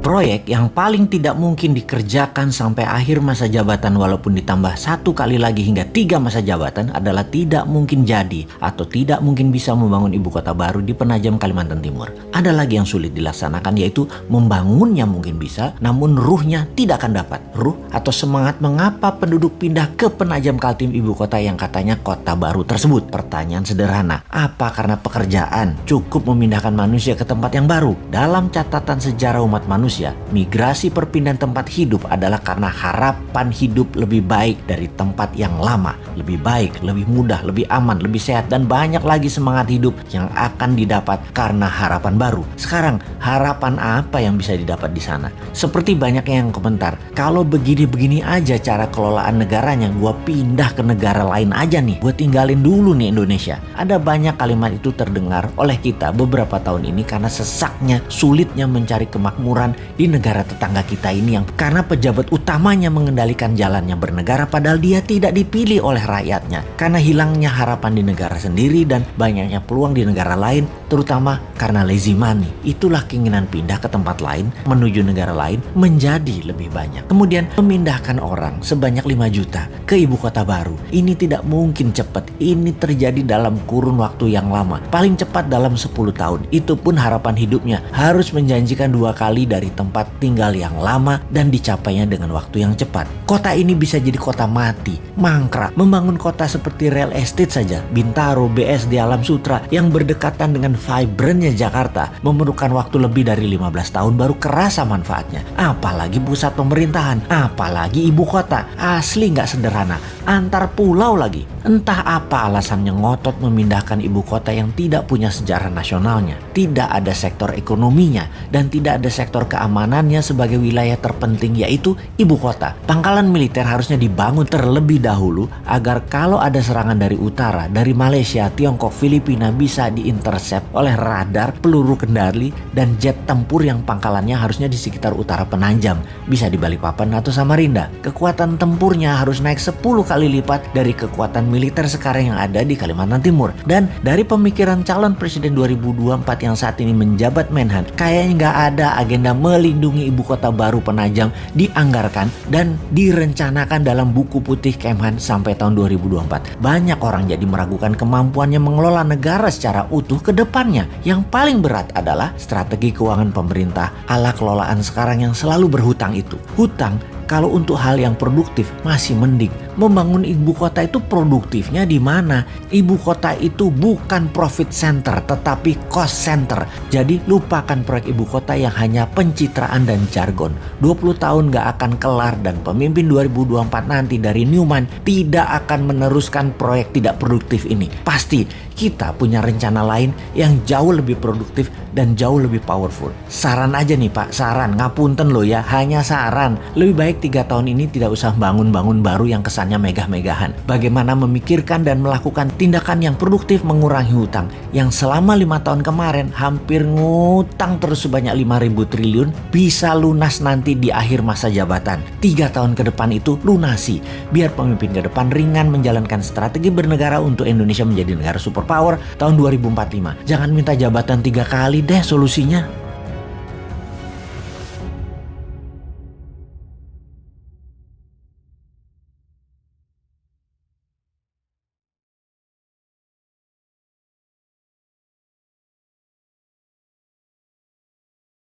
Proyek yang paling tidak mungkin dikerjakan sampai akhir masa jabatan walaupun ditambah 1 kali lagi hingga 3 masa jabatan adalah tidak mungkin jadi atau tidak mungkin bisa membangun ibu kota baru di Penajam, Kalimantan Timur. Ada lagi yang sulit dilaksanakan, yaitu membangunnya mungkin bisa, namun ruhnya tidak akan dapat. Ruh atau semangat mengapa penduduk pindah ke Penajam Kaltim, ibu kota yang katanya kota baru tersebut. Pertanyaan sederhana, apa karena pekerjaan? Cukup memindahkan manusia ke tempat yang baru. Dalam catatan sejarah umat manusia, migrasi perpindahan tempat hidup adalah karena harapan hidup lebih baik dari tempat yang lama. Lebih baik, lebih mudah, lebih aman, lebih sehat, dan banyak lagi semangat hidup yang akan didapat karena harapan baru. Sekarang, harapan apa yang bisa didapat di sana? Seperti banyak yang komentar, kalau begini-begini aja cara kelolaan negaranya, gua pindah ke negara lain aja nih, gua tinggalin dulu nih Indonesia. Ada banyak kalimat itu terdengar oleh kita beberapa tahun ini karena sesaknya, sulitnya mencari kemakmuran di negara tetangga kita ini yang karena pejabat utamanya mengendalikan jalannya bernegara padahal dia tidak dipilih oleh rakyatnya. Karena hilangnya harapan di negara sendiri dan banyaknya peluang di negara lain, terutama karena lazy money. Itulah keinginan pindah ke tempat lain menuju negara lain menjadi lebih banyak. Kemudian memindahkan orang sebanyak 5 juta ke ibu kota baru. Ini tidak mungkin cepat. Ini terjadi dalam kurun waktu yang lama. Paling cepat dalam 10 tahun. Itu pun harapan hidupnya harus menjanjikan 2 kali dari tempat tinggal yang lama dan dicapainya dengan waktu yang cepat. Kota ini bisa jadi kota mati, mangkrak. Membangun kota seperti real estate saja, Bintaro, BSD, Alam Sutra yang berdekatan dengan vibrantnya Jakarta memerlukan waktu lebih dari 15 tahun baru kerasa manfaatnya. Apalagi pusat pemerintahan, apalagi ibu kota. Asli nggak sederhana. Antar pulau lagi. Entah apa alasannya ngotot memindahkan ibu kota yang tidak punya sejarah nasionalnya, tidak ada sektor ekonominya, dan tidak ada sektor keamanannya sebagai wilayah terpenting, yaitu ibu kota. Pangkalan militer harusnya dibangun terlebih dahulu agar kalau ada serangan dari utara, dari Malaysia, Tiongkok, Filipina bisa diintercept oleh radar, peluru kendali, dan jet tempur yang pangkalannya harusnya di sekitar utara Penajam, bisa di Balikpapan atau Samarinda. Kekuatan tempurnya harus naik 10 kali lipat dari kekuatan militer sekarang yang ada di Kalimantan Timur. Dan dari pemikiran calon presiden 2024 yang saat ini menjabat Menhan, kayaknya nggak ada agenda melindungi ibu kota baru Penajam dianggarkan dan direncanakan dalam buku putih Kemhan sampai tahun 2024. Banyak orang jadi meragukan kemampuannya mengelola negara secara utuh ke depannya. Yang paling berat adalah strategi keuangan pemerintah ala kelolaan sekarang yang selalu berhutang itu. Hutang kalau untuk hal yang produktif masih mending. Membangun ibu kota itu produktifnya di mana? Ibu kota itu bukan profit center tetapi cost center. Jadi lupakan proyek ibu kota yang hanya pencitraan dan jargon. 20 tahun gak akan kelar dan pemimpin 2024 nanti dari Newman tidak akan meneruskan proyek tidak produktif ini. Pasti kita punya rencana lain yang jauh lebih produktif dan jauh lebih powerful. Saran aja nih Pak, saran, ngapunten loh ya, hanya saran. Lebih baik 3 tahun ini tidak usah bangun-bangun baru yang kesannya megah-megahan. Bagaimana memikirkan dan melakukan tindakan yang produktif mengurangi hutang yang selama 5 tahun kemarin hampir ngutang terus sebanyak 5.000 triliun bisa lunas nanti di akhir masa jabatan. 3 tahun ke depan itu lunasi. Biar pemimpin ke depan ringan menjalankan strategi bernegara untuk Indonesia menjadi negara superpower tahun 2045. Jangan minta jabatan 3 kali deh solusinya.